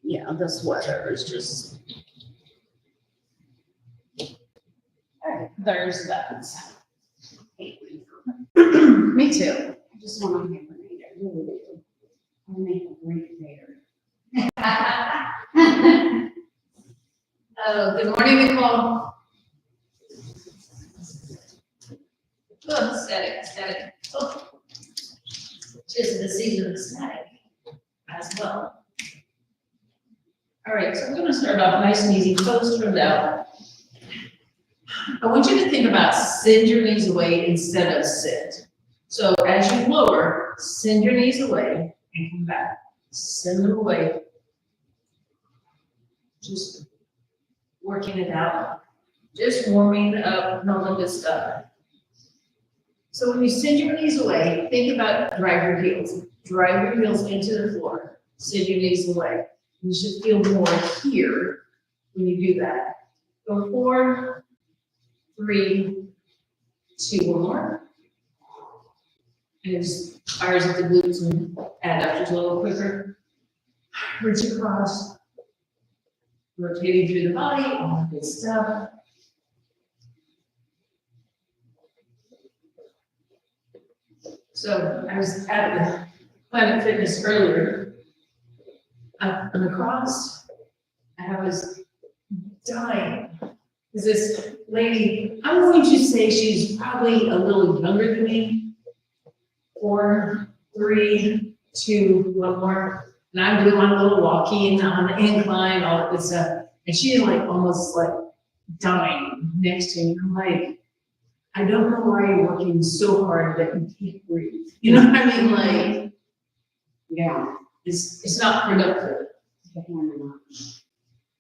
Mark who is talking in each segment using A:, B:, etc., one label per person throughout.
A: yeah, this weather is just.
B: Alright, there's that.
A: Me too. I just want to hibernate. I really do. I'll make a great mayor.
B: Oh, good morning, Nicole. Oh, static. Oh. Tis the season of static as well. All right, so we're gonna start off nice and easy, toes turned out. I want you to think about send your knees away instead of sit. So as you lower, send your knees away and come back. Send them away. Just working it out. Just warming up and all of this stuff. So when you send your knees away, think about drive your heels. Drive your heels into the floor. Send your knees away. You should feel more here when you do that. Go 4, 3, 2, one more. And as fires at the glutes and adductors a little quicker. Reach across. Rotating through the body, all good stuff. So I was at the Planet Fitness earlier, up and across, and I was dying. Because this lady, I'm going to say she's probably a little younger than me. 4, 3, 2, one more. And I'm doing my little walking on the incline, all that good stuff. And she is like almost like dying next to me. I'm like, I don't know why you're working so hard that you can't breathe. You know what I mean? Like, yeah, it's not productive.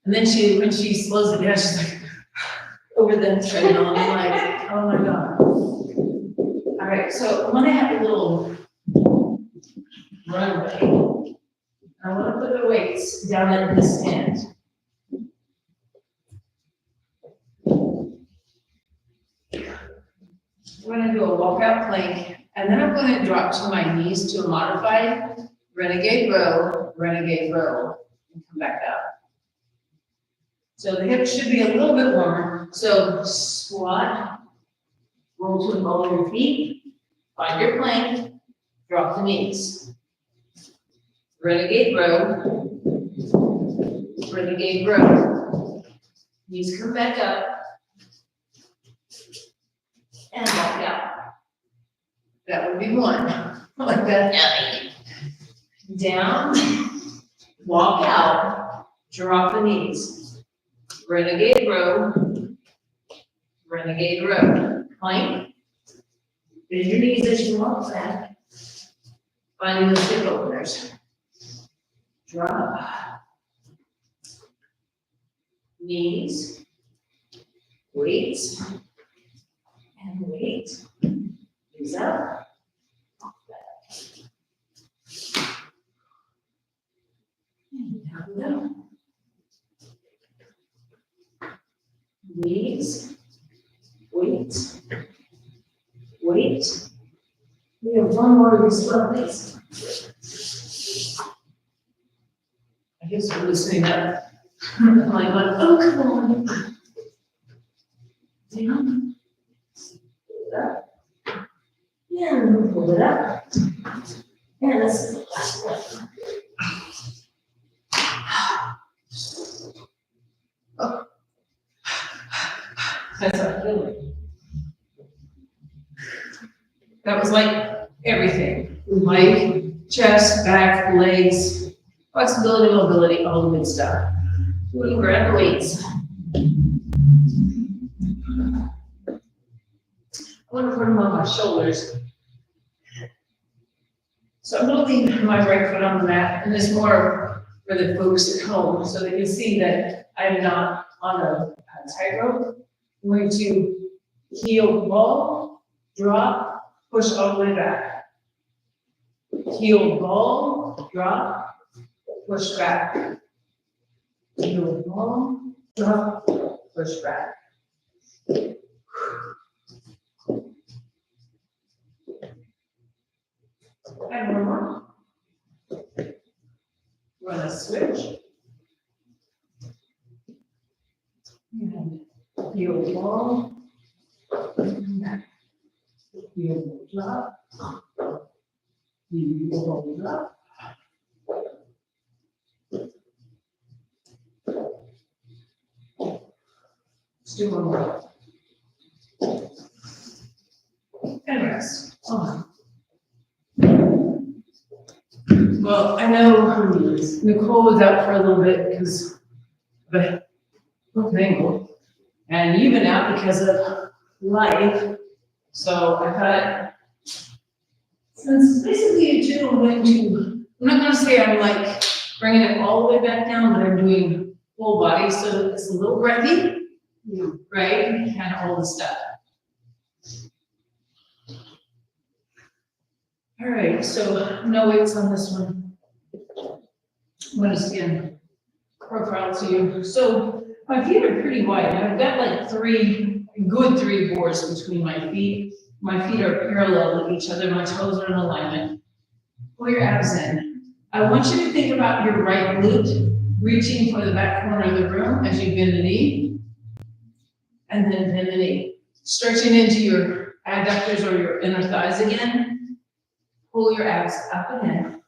B: And then when she slows it down, she's like, over the treadmill, and I'm like, oh my God. All right, so I'm gonna have a little runway. I want to put the weights down at this end. We're going to do a walkout plank, and then I'm going to drop to my knees to a modified renegade row, and come back up. So the hips should be a little bit warmer. So squat, roll to the ball of your feet, find your plank, drop the knees. Renegade row, renegade row. Knees come back up and walk out. That would be one, like that. Down, walk out, drop the knees. Renegade row, plank. Bend your knees as you walk back. Finding those hip openers. Drop. Knees. Weight. And weight. Knees up. And down, down. Knees. Weight. Weight. We have one more of these lovelies. I guess we're listening up. I'm like, oh, come on. Down. Pull it up. Yeah, and we'll pull it up. And this is the last one. Oh. That's our feeling. That was like everything. Like chest, back, legs, flexibility, mobility, all the good stuff. We can grab the weights. I want to put them on my shoulders. So I'm going to leave my right foot on the mat, and this more for the folks at home, so they can see that I'm not on a tightrope. I'm going to heel ball, drop, push all the way back. Heel ball, drop, push back. Heel ball, drop, push back. And one more. We're gonna switch. heel ball. And back. Heel drop. Heel hold up. Let's do one more. And rest. Oh. Well, I know Nicole was out for a little bit because of a broken ankle, and you've been out because of life. So I thought, since basically you two are going to, I'm not going to say I'm like bringing it all the way back down, but I'm doing full body, so it's a little breathy, right? And all the stuff. All right, so no weights on this one. I'm gonna stand profile to you. So my feet are pretty wide. I've got like good three boards between my feet. My feet are parallel with each other. My toes are in alignment. Pull your abs in. I want you to think about your right glute reaching for the back corner of the room as you bend the knee. And then bend the knee. Stretching into your adductors or your inner thighs again. Pull your abs up and in.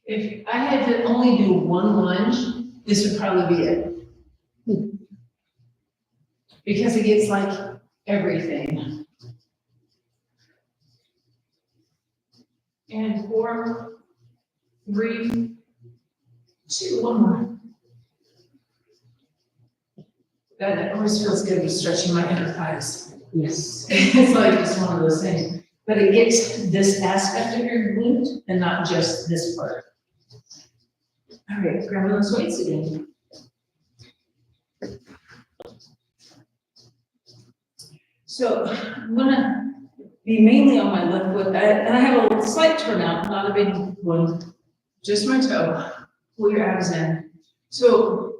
B: If I had to only do one lunge, this would probably be it. Because it gets like everything. And 4, 3, 2, one more. That always feels good with stretching my inner thighs.
A: Yes.
B: It's like just one of those things. But it gets this aspect of your glute and not just this part. All right, grab those weights again. So I'm gonna be mainly on my left foot, and I have a slight turnout, not a big one, just my toe. Pull your abs in. So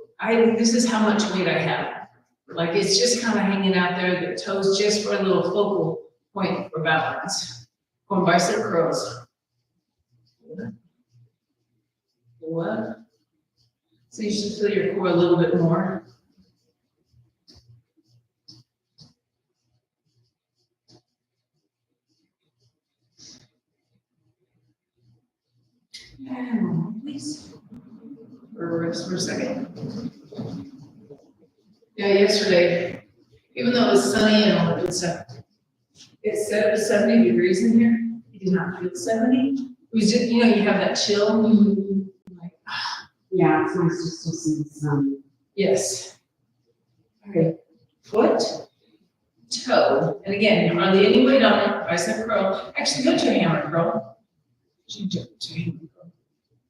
B: this is how much weight I have. Like it's just kind of hanging out there, the toes just for a little focal point for balance. Going bicep curls. What? So you should feel your core a little bit more. And one more, please. Rest for a second. Yeah, yesterday, even though it was sunny and all that good stuff, it said it was 70 degrees in here. It did not feel 70. It was just, you have that chill. Like,
A: Yeah, it's nice just to see the sun.
B: yes. Okay, foot, toe, and again, hardly any weight on it, bicep curl. Actually, go to a hammer curl.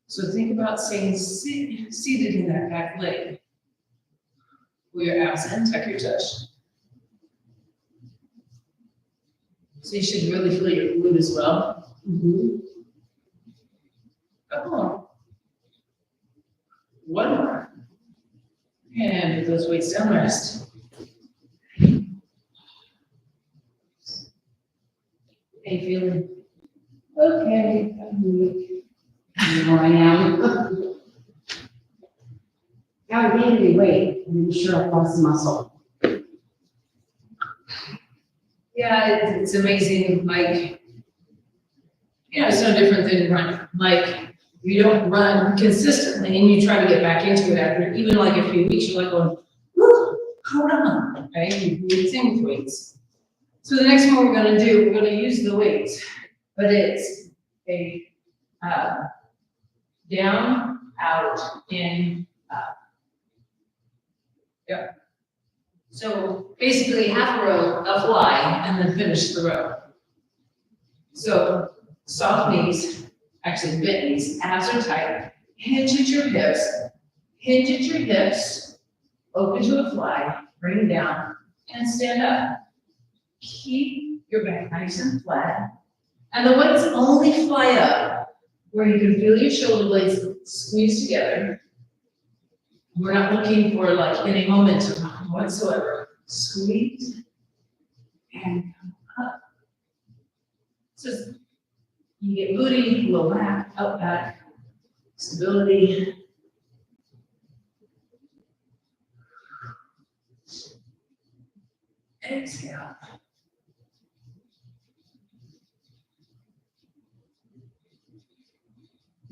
B: So think about staying seated in that back leg. Pull your abs in, tuck your toes. So you should really feel your glute as well.
A: Mm-hmm.
B: Couple more. One more. And put those weights down, rest. How you feeling?
A: Okay, I'm weak. I know I am. Now I gained any weight, and I'm sure I've lost muscle.
B: Yeah, it's amazing, like, it's no different than running. Like, you don't run consistently and you try to get back into it after even like a few weeks, you're like going, whoo, hold on, right? Same with weights. So the next one we're gonna do, we're gonna use the weights, but it's a down, out, in, up. Yep. So basically half a row, a fly, and then finish the row. So soft knees, actually bent knees, abs are tight, hinge at your hips, open to a fly, bring down, and stand up. Keep your back nice and flat, and the weights only fly up where you can feel your shoulder blades squeeze together. We're not looking for like any momentum whatsoever. Squeeze and come up. So you get booty, low back, up back, stability. Exhale.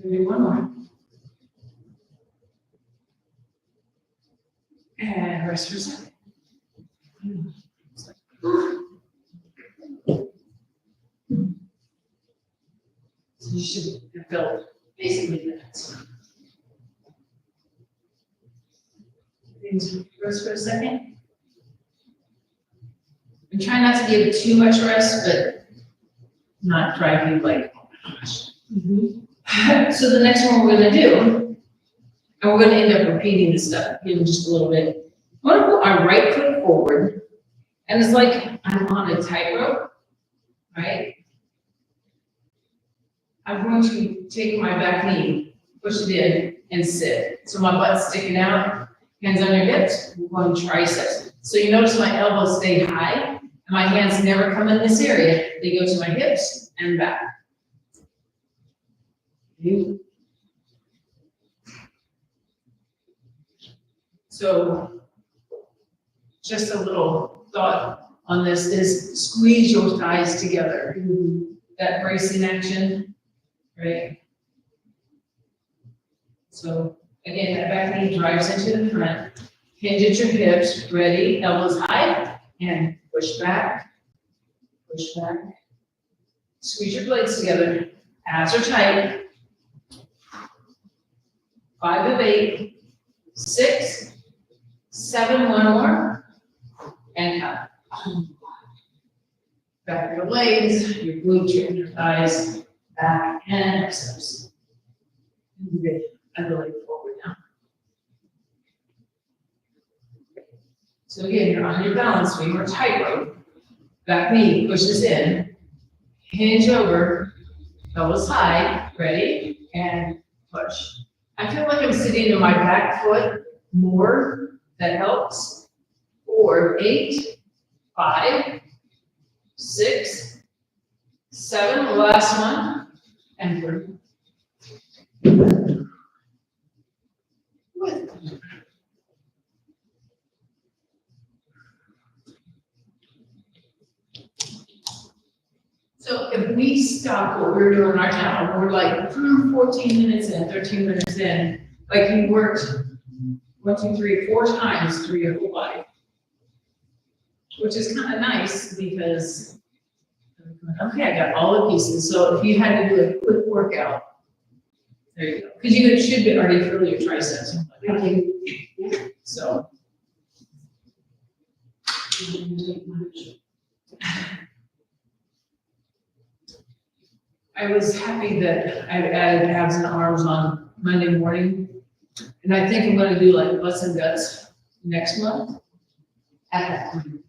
B: Do one more. And rest for a second. So you should have felt basically that. Rest for a second. And try not to give too much rest, but not drive you like, oh my gosh. So the next one we're gonna do, and we're gonna end up repeating this stuff in just a little bit. I'm gonna put my right foot forward, and it's like I'm on a tightrope, right? I'm going to take my back knee, push it in, and sit. So my butt's sticking out, hands on your hips, we're going triceps. So you notice my elbows stay high, and my hands never come in this area. They go to my hips and back. So just a little thought on this is squeeze your thighs together. That bracing action, right? So again, that back knee drives into the front. Hinge at your hips, ready, elbows high, and push back, push back. Squeeze your blades together, abs are tight. 5 of 8, 6, 7, one more, and up. Back your legs, your glutes, your thighs, back and biceps. Good. Other leg forward now. So again, you're on your balance beam or tightrope. Back knee pushes in, hinge over, elbows high, ready, and push. I feel like I'm sitting in my back foot more. That helps. 4, 8, 5, 6, 7, the last one, and 3. So if we stop what we're doing right now, we're like 14 minutes in, 13 minutes in, like you worked 1, 2, 3, 4 times through your whole body, which is kind of nice because, okay, I got all the pieces. So if you had to do a quick workout, there you go. Because you should be already feel your triceps. So. I was happy that I added abs and arms on Monday morning. And I think I'm gonna do like butts and guts next month.
A: At that point.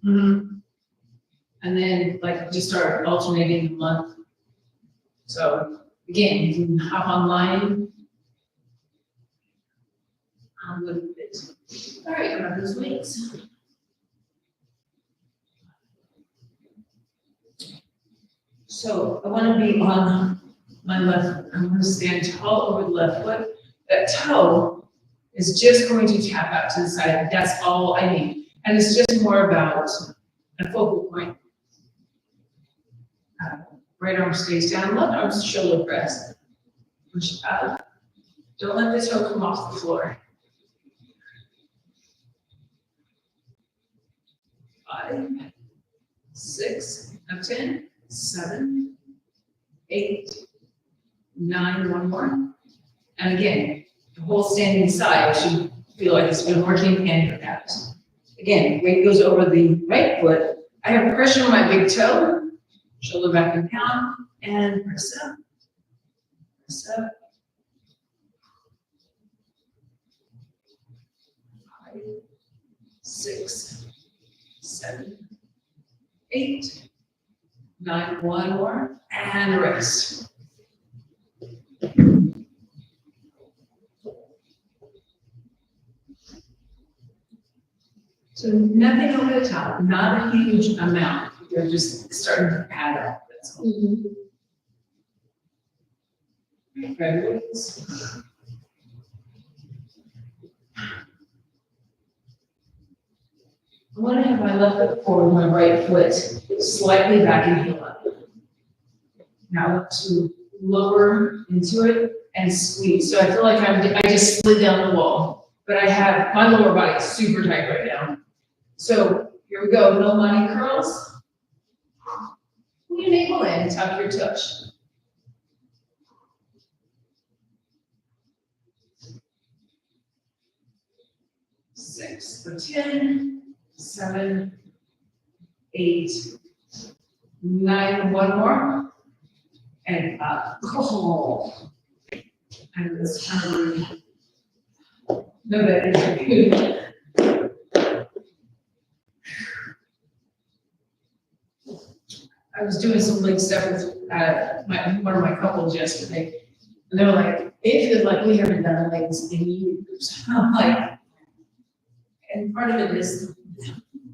B: And then like just start alternating the month. So again, you can hop online. I'm good with it. All right, grab those weights. So I want to be on my left. I'm going to stand tall over the left foot. That toe is just going to tap out to the side. That's all I need. And it's just more about a focal point. Right arm stays down, left arm shoulder press. Push up. Don't let the toe come off the floor. 5, 6 of 10, 7, 8, 9, one more. And again, the whole standing side should feel like it's been working and your abs. Again, weight goes over the right foot. I have pressure on my big toe, shoulder back and down, and press up. Press up. 5, 6, 7, 8, 9, one more, and rest. So nothing over the top, not a huge amount. You're just starting to pad out. That's all. Fabulous. What have my left foot forward, my right foot slightly back and heel up. Now to lower into it and squeeze. So I feel like I just slid down the wall, but I have my lower body super tight right now. So here we go, no money curls. Pull your navel in, tuck your tush. 6 for 10, 7, 8, 9, one more, and up. Oh, and this hungry. No, that is good. I was doing some leg stuff with one of my couples yesterday, and they were like, "It feels like we haven't done legs in years." I'm like, and part of it is,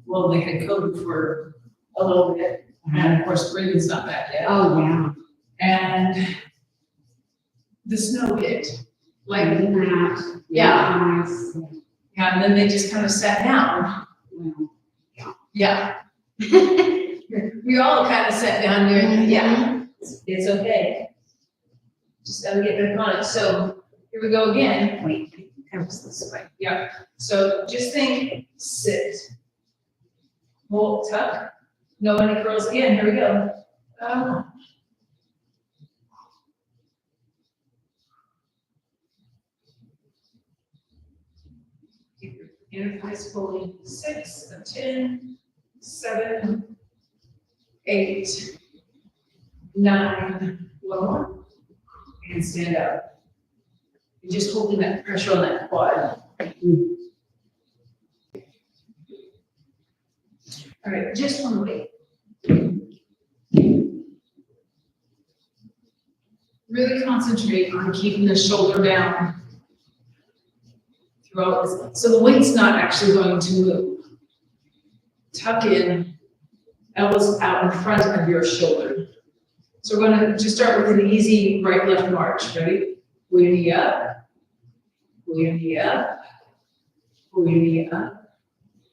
B: well, they had COVID for a little bit, and of course, breathing's not back yet.
A: Oh, yeah.
B: And the snow hit, like,
A: That.
B: yeah,
A: Nice.
B: yeah, and then they just kind of sat down.
A: Well,
B: Yeah. We all kind of sat down there, and yeah, it's okay. Just gotta get back on it. So here we go again.
A: wait, comes this way.
B: Yeah. So just think, sit. Hold, tuck. No any curls again. Here we go. Keep your inner thighs fully. 6 of 10, 7, 8, 9, one more, and stand up. You're just holding that pressure on that quad. All right, just one way. Really concentrate on keeping the shoulder down throughout this. So the weight's not actually going to move. Tuck in, elbows out in front of your shoulder. So we're going to just start with an easy right-left march. Ready? Pull your knee up, pull your knee up, pull your knee up.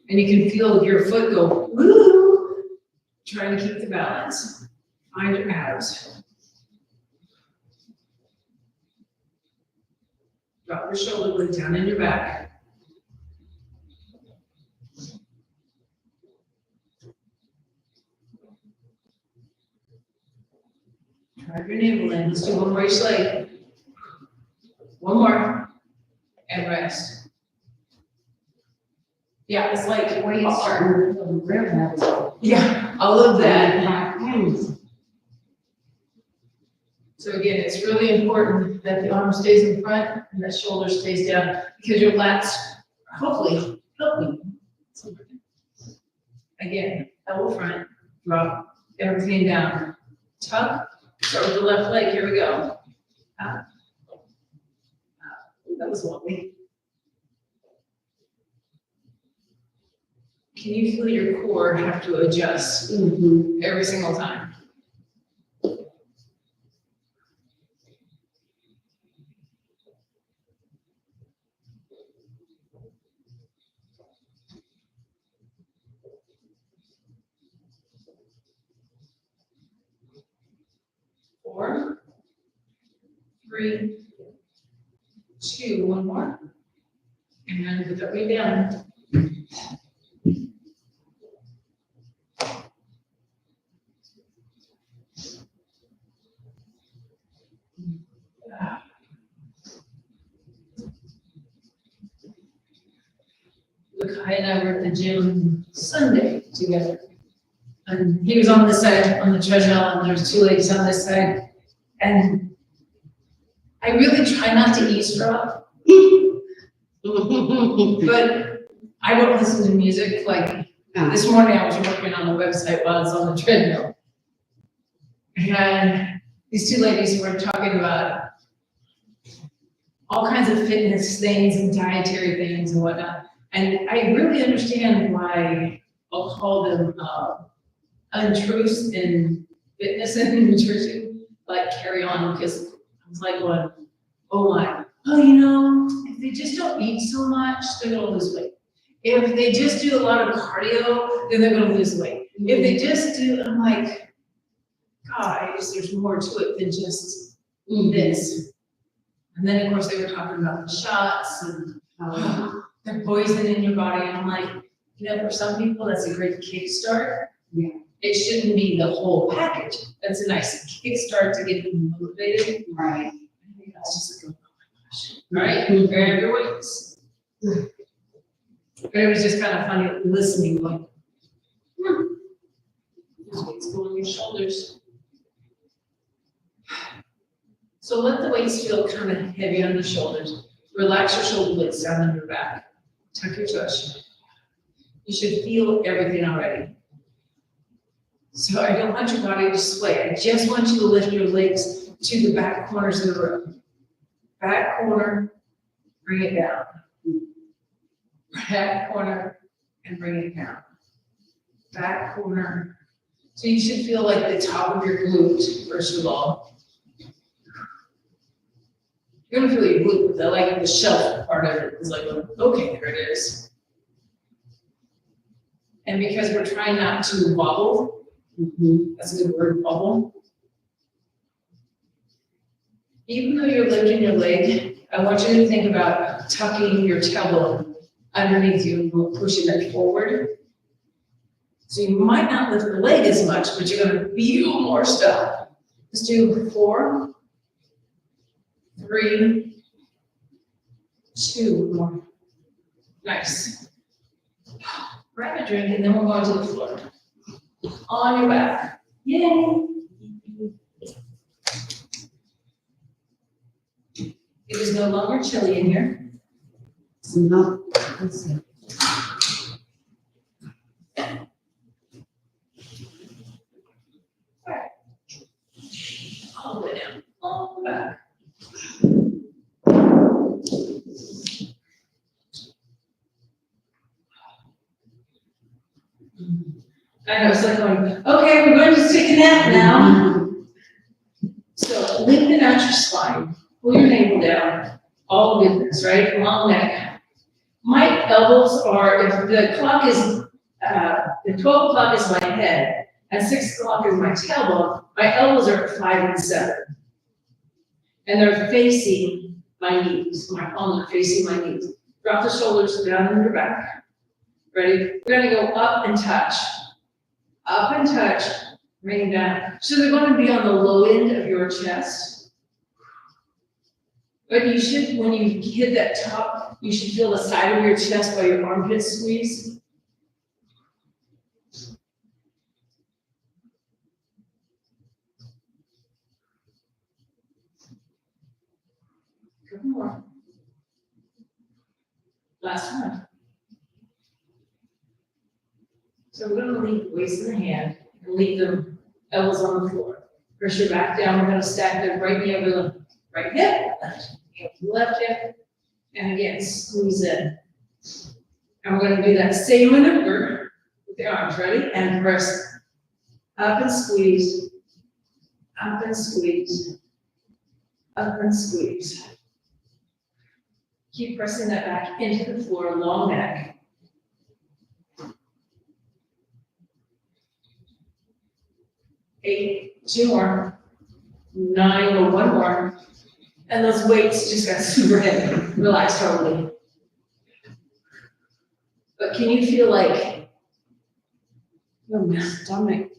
B: And you can feel your foot go, woo, trying to keep the balance. Find your abs. Drop your shoulder blade down in your back. Drive your navel in. Let's do one more each leg. One more. And rest. Yeah, it's like,
A: Where you starting to feel the rib level.
B: yeah, I love that.
A: Back pains.
B: So again, it's really important that the arm stays in front and the shoulder stays down, because your lats hopefully help you. Again, elbow front, drop everything down. Tuck, start with the left leg, here we go. Up. Up. That was wobbly. Can you feel your core have to adjust every single time? Four, 3, 2, one more. And put that way down. Look, Kai and I were at the gym Sunday together. And he was on this side on the treadmill, and there's 2 ladies on this side. And I really try not to eavesdrop, but I don't listen to music. Like this morning, I was working on the website while I was on the treadmill. And these 2 ladies were talking about all kinds of fitness things and dietary things and whatnot. And I really understand why I'll call them untruths in fitness and nutrition, like carry on, because was like, going, oh my, oh, you know, if they just don't eat so much, they're gonna lose weight. If they just do a lot of cardio, then they're gonna lose weight. If they just do, I'm like, guys, there's more to it than just this. And then, of course, they were talking about the shots and the poison in your body. And I'm like, you know, for some people, that's a great kickstart.
A: Yeah.
B: It shouldn't be the whole package. That's a nice kickstart to get them motivated.
A: Right.
B: I think that's just like, oh my gosh. All right, grab your weights. But it was just kind of funny listening, like, these weights go on your shoulders. So let the weights feel kind of heavy on the shoulders. Relax your shoulder blades down on your back. Tuck your toes. You should feel everything already. So I don't want your body to sway. I just want you to lift your legs to the back corners of the room. Back corner, bring it down. Back corner, and bring it down. Back corner. So you should feel like the top of your glute, first of all. You're gonna feel your glute, but like the shelf part of it is like, okay, there it is. And because we're trying not to wobble, that's a good word, wobble. Even though you're lifting your leg, I want you to think about tucking your tailbone underneath you and pushing it forward. So you might not lift the leg as much, but you're gonna feel more stuff. Let's do 4, 3, 2 more. Nice. Grab a drink and then we're going to the floor. On your back. Yay. It is no longer chilly in here.
A: So no, let's see.
B: All the way down, all the back. I know, it's like going, okay, we're going to take a nap now. So lengthen out your spine, pull your navel down, all with this, right? Long neck. My elbows are, if the clock is, the 12 o'clock is my head, and 6 o'clock is my tailbone, my elbows are at 5 and 7. And they're facing my knees, my palms are facing my knees. Drop the shoulders down in your back. Ready? We're gonna go up and touch. Up and touch, bring it down. So they're going to be on the low end of your chest. But you should, when you hit that top, you should feel the side of your chest by your armpits squeeze. Couple more. Last one. So we're gonna leave the weights in the hand and leave them elbows on the floor. Press your back down. We're gonna stack them right knee over the right hip, left hip, and again, squeeze in. And we're gonna do that same maneuver with the arms. Ready? And press up and squeeze, up and squeeze, up and squeeze. Keep pressing that back into the floor, long neck. 8, 2 more, 9, or 1 more. And those weights just got super heavy. Relax totally. But can you feel like,
A: Oh, my stomach.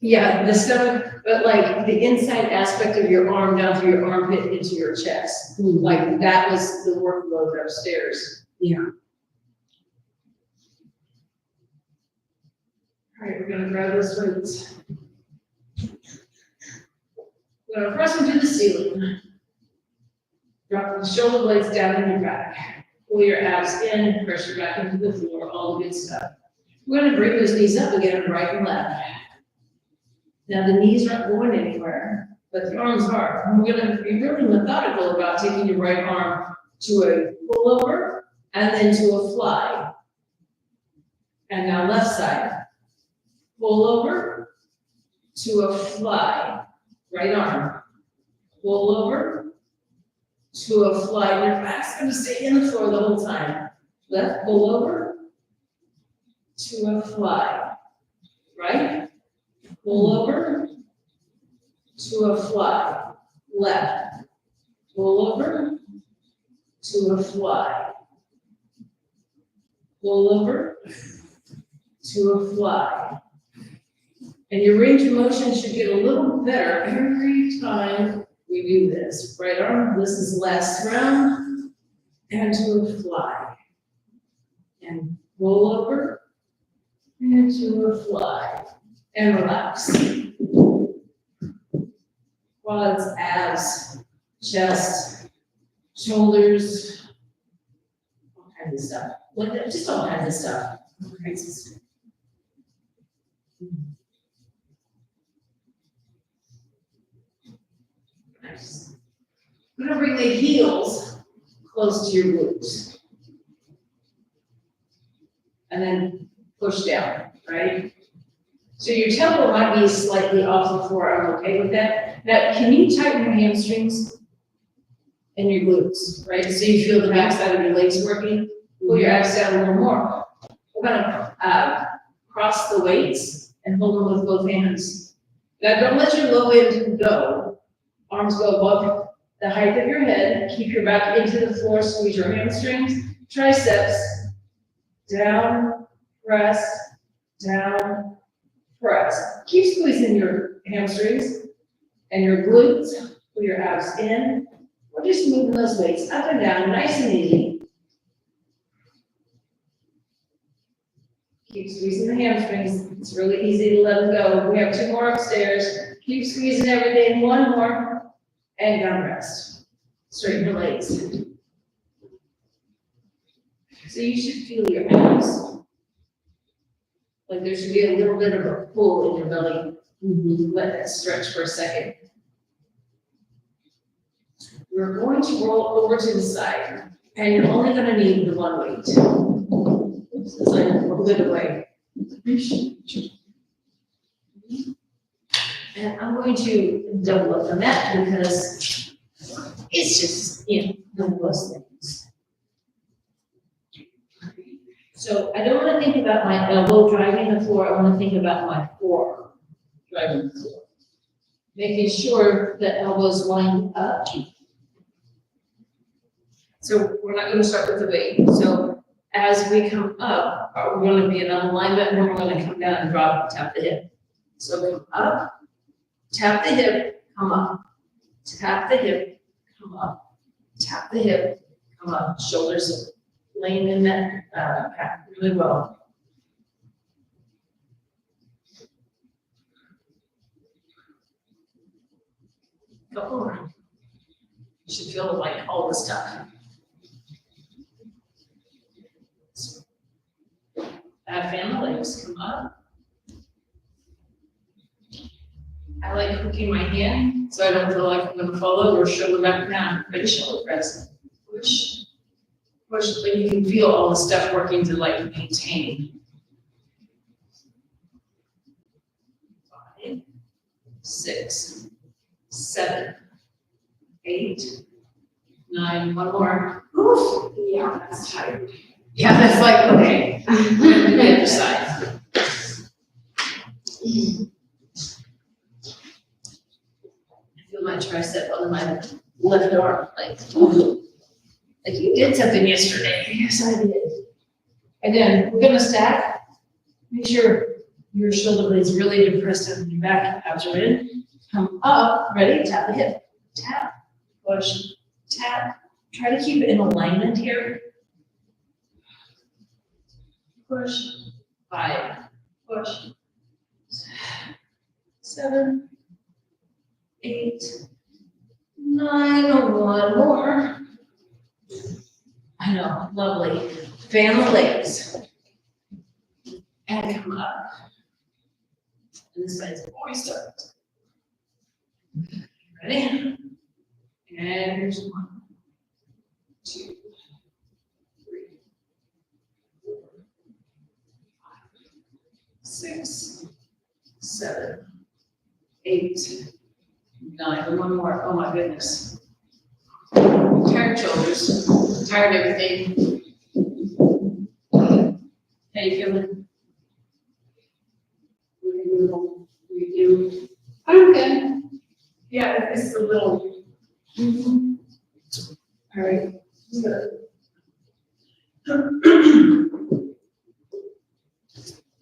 B: yeah, the stomach, but like the inside aspect of your arm down through your armpit into your chest. Like that was the workload upstairs.
A: Yeah.
B: All right, we're gonna grab those weights. We're gonna press them to the ceiling. Drop the shoulder blades down in your back. Pull your abs in, press your back into the floor, all the good stuff. We're gonna bring those knees up again, right and left. Now the knees aren't going anywhere, but the arms are. And we're gonna be really methodical about taking your right arm to a pullover and then to a fly. And now left side. Pull over to a fly. Right arm. roll over to a fly. Your back's gonna stay in the floor the whole time. Left, roll over to a fly. Right, roll over to a fly. Left, roll over to a fly. Roll over to a fly. And your range of motion should get a little better every time we do this. Right arm, this is last round, and to a fly. And roll over, and to a fly. And relax. Quads, abs, chest, shoulders, all kinds of stuff. Just all kinds of stuff. All kinds of stuff. Nice. I'm gonna bring the heels close to your glutes. And then push down, right? So your tempo might be slightly off the floor. I'm okay with that. Now, can you tighten your hamstrings and your glutes, right? So you feel the backside of your legs working. Pull your abs down a little more. We're gonna cross the weights and hold them with both hands. Now, don't let your low end go. Arms go above the height of your head. Keep your back into the floor. Squeeze your hamstrings, triceps, down, press, down, press. Keep squeezing your hamstrings and your glutes. Pull your abs in. We're just moving those weights up and down, nice and easy. Keep squeezing the hamstrings. It's really easy to let them go. We have 2 more upstairs. Keep squeezing everything. 1 more. And down rest. Straighten your legs. So you should feel your abs. Like there should be a little bit of a pull in your belly. Let that stretch for a second. We're going to roll over to the side, and you're only going to need the 1 weight. Oops, it's like a little bit away. And I'm going to double up the mat because it's just, one of those things. So I don't want to think about my elbow driving the floor. I want to think about my forearm driving the floor. Making sure that elbows line up. So we're not going to start with the weight. So as we come up, we're going to be in alignment, and then we're going to come down and drop and tap the hip. So come up, tap the hip, come up, tap the hip, come up, tap the hip, come up. Shoulders laying in that back really well. Couple more. You should feel like all the stuff. Fan the legs, come up. I like hooking my hand so I don't feel like I'm going to fall over. Shoulder back down, big shoulder press. Push, push, but you can feel all the stuff working to like maintain. 5, 6, 7, 8, 9. 1 more. Oof. Yeah, that's tired. Yeah, that's like, okay. The other side. I feel my tricep on my left arm, like you did something yesterday. Yes, I did. And then we're gonna stack. Make sure your shoulder blades really depressed on your back, abdomen. Come up, ready? Tap the hip. Tap, push, tap. Try to keep it in alignment here. Push, 5, push, 7, 8, 9, 1 more. I know, lovely. Fan the legs. And come up. And this side's before we start. Ready? And here's 1, 2, 3, 4, 6, 7, 8, 9, one more, oh my goodness. Tired shoulders, tired everything. How you feeling?
A: Review. I'm good.
B: Yeah, it's a little. All right. Good.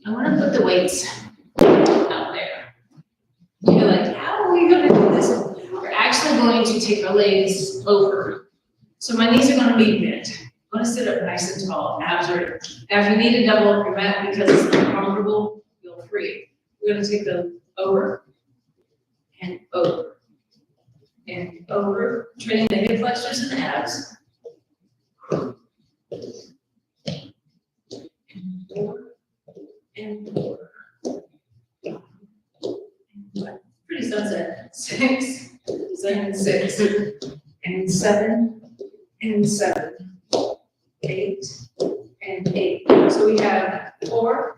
B: I want to put the weights out there. You're like, how are we going to do this? We're actually going to take our legs over. So my knees are going to be bent. I'm going to sit up nice and tall. Abs are. Now, if you need to double up your mat because it's uncomfortable, feel free. We're going to take them over and over and over, training the hip flexors and the abs. And 4. Pretty sunset. 6, 7, 6, and 7, and 7, 8, and 8. So we have 4,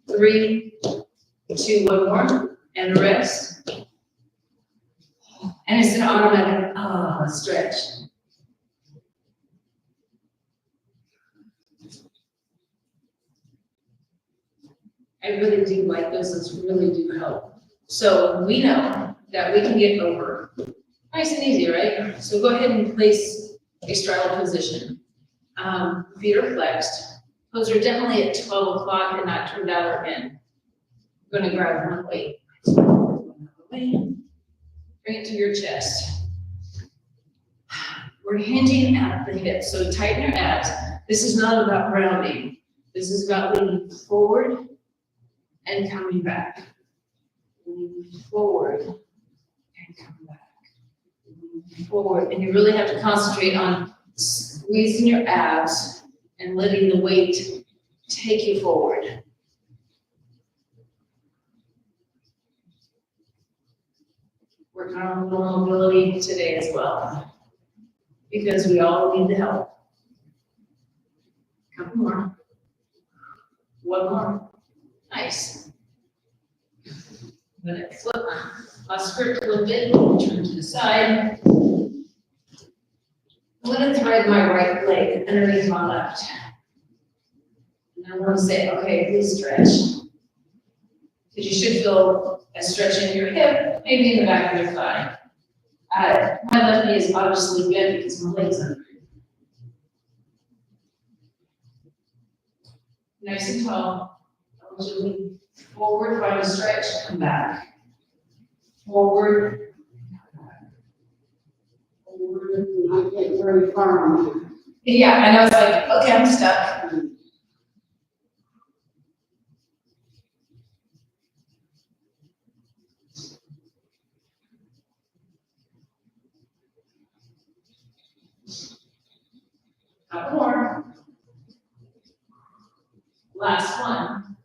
B: 3, 2, 1 more, and the rest. And it's an automatic stretch. I really do like those, those really do help. So we know that we can get over nice and easy, right? So go ahead and place a straddle position. Feet are flexed. Toes are definitely at 12 o'clock and not turned out or in. I'm gonna grab one weight. Bring it to your chest. We're hinging at the hips, so tighten your abs. This is not about rounding. This is about leaning forward and coming back. Lean forward and come back. Lean forward, and you really have to concentrate on squeezing your abs and letting the weight take you forward. Working on a little mobility today as well, because we all need the help. Couple more. One more. Nice. I'm gonna flip my script a little bit, turn to the side. I'm gonna thread my right leg underneath my left. And I'm gonna say, okay, please stretch. Because you should feel a stretch in your hip, maybe in the back of your thigh. My left knee is obviously bent because my leg's under. Nice and tall. I want you to lean forward, find a stretch, come back. Forward. Forward.
A: Not get very far on.
B: Yeah, I know, it's like, okay, I'm stuck. Couple more. Last one.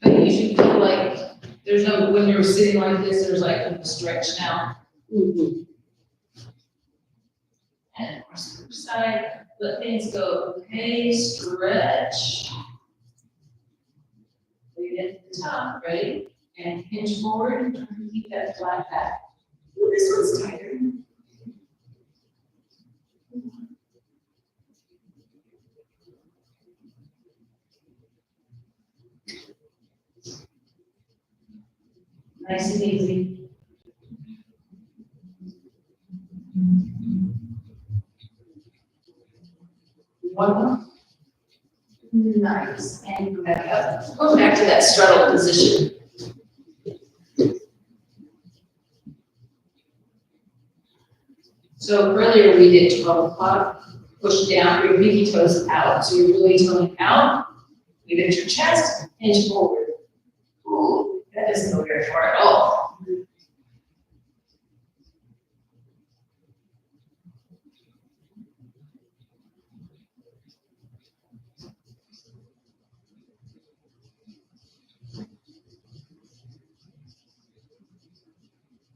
B: But you should feel like there's no, when you're sitting like this, there's like a stretch now.
A: Mm-hmm.
B: And of course, the other side, let things go. Okay, stretch. Lead it to the top, ready? And hinge forward, keep that flat back. Ooh, this one's tighter. Nice and easy. One more. Nice. And go back up. Go back to that straddle position. So earlier we did 12 o'clock. Push down your pinky toes out. So you're really toeing out. You lift your chest, hinge forward. Ooh, that doesn't go very far at all.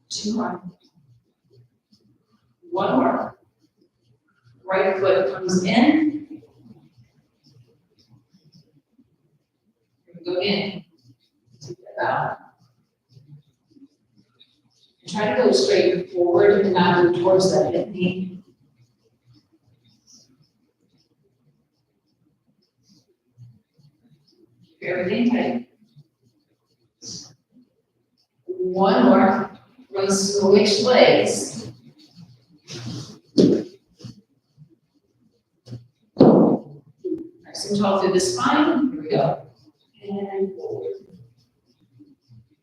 B: Two more. One more. Right foot comes in. Here we go in. Take that out. try to go straight forward and not move towards that hip knee. Keep everything tight. One more. We're going to switch legs. Nice and tall through the spine. Here we go. And forward.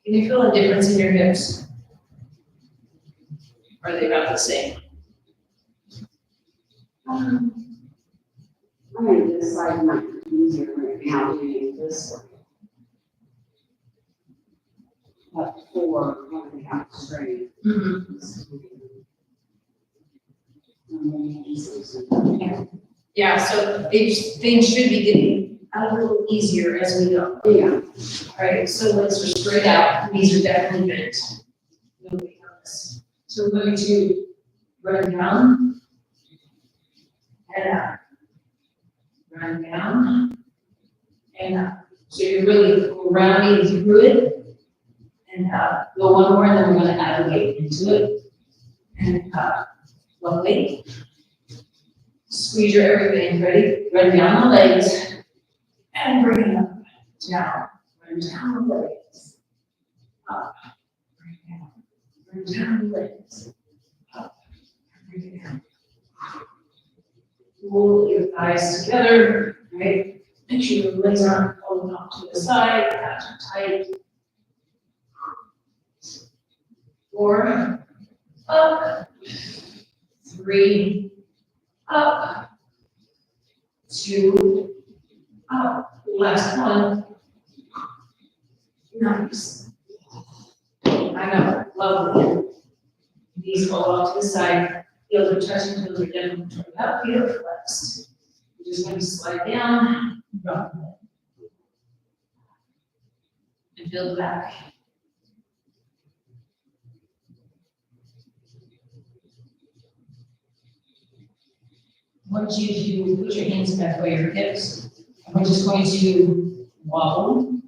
B: Can you feel a difference in your hips? Or are they about the same?
A: I'm going to decide my easier right now doing this one. But for one and a half straight.
B: Yeah, so things should be getting a little easier as we go.
A: Yeah.
B: All right, so legs are straight out, knees are definitely bent. No weight on this. So we're going to run down and up. Run down and up. So you're really rounding through it and up. Go one more and then we're going to add a weight into it. And up. One weight. Squeeze your everything. Ready? Run down the legs and bring it up. Down. Run down the legs. Up. Bring it down. Run down the legs. Up. Bring it down. Pull your thighs together, right? Make sure your legs aren't pulling off to the side, abs are tight. 4, up. 3, up. 2, up. Last one. Nice. I know, lovely. Knees fall off to the side. Heels are touching, heels are definitely turned up, feet are flexed. You're just going to slide down, drop it. And build back. I want you to put your hands back by your hips. And we're just going to wobble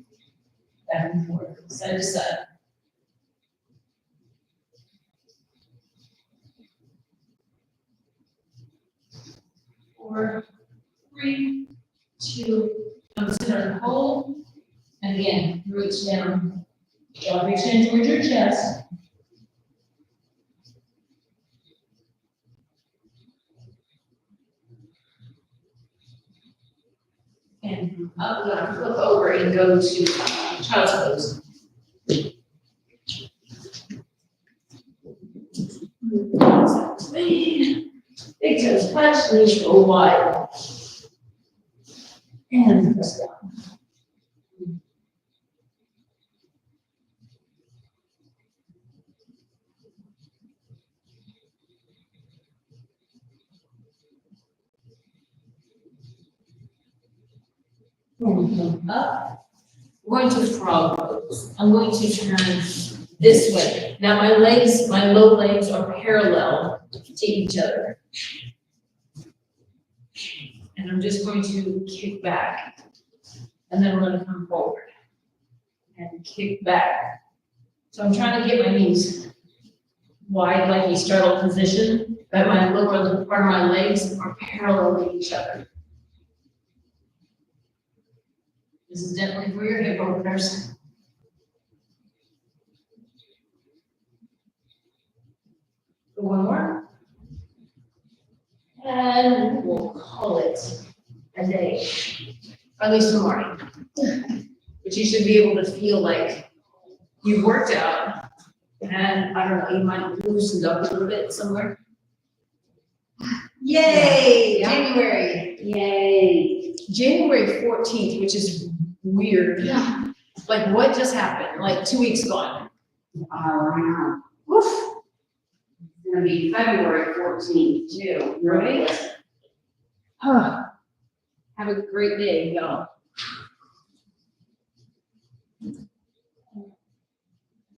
B: back and forth, side to side. 4, 3, 2, consider and hold. And again, reach down. Draw your chin towards your chest. And up, we're gonna flip over and go to child's pose. Big toes touch, knees roll wide. And press down. And up. We're going to frog pose. I'm going to turn this way. Now my legs, my low legs are parallel to each other. And I'm just going to kick back. And then we're going to come forward. And kick back. So I'm trying to get my knees wide like a straddle position, but my lower part of my legs are parallel to each other. This is definitely for your hip openers. One more. And we'll call it a day, or at least a morning. But you should be able to feel like you've worked out, and I don't know, you might have loosened up a little bit somewhere. Yay! Yeah. January.
A: Yay.
B: January 14th, which is weird.
A: Yeah.
B: Like, what just happened? Like 2 weeks gone.
A: Wow.
B: Woof.
A: It's gonna be February 14th too.
B: Right? Huh. Have a great day, y'all.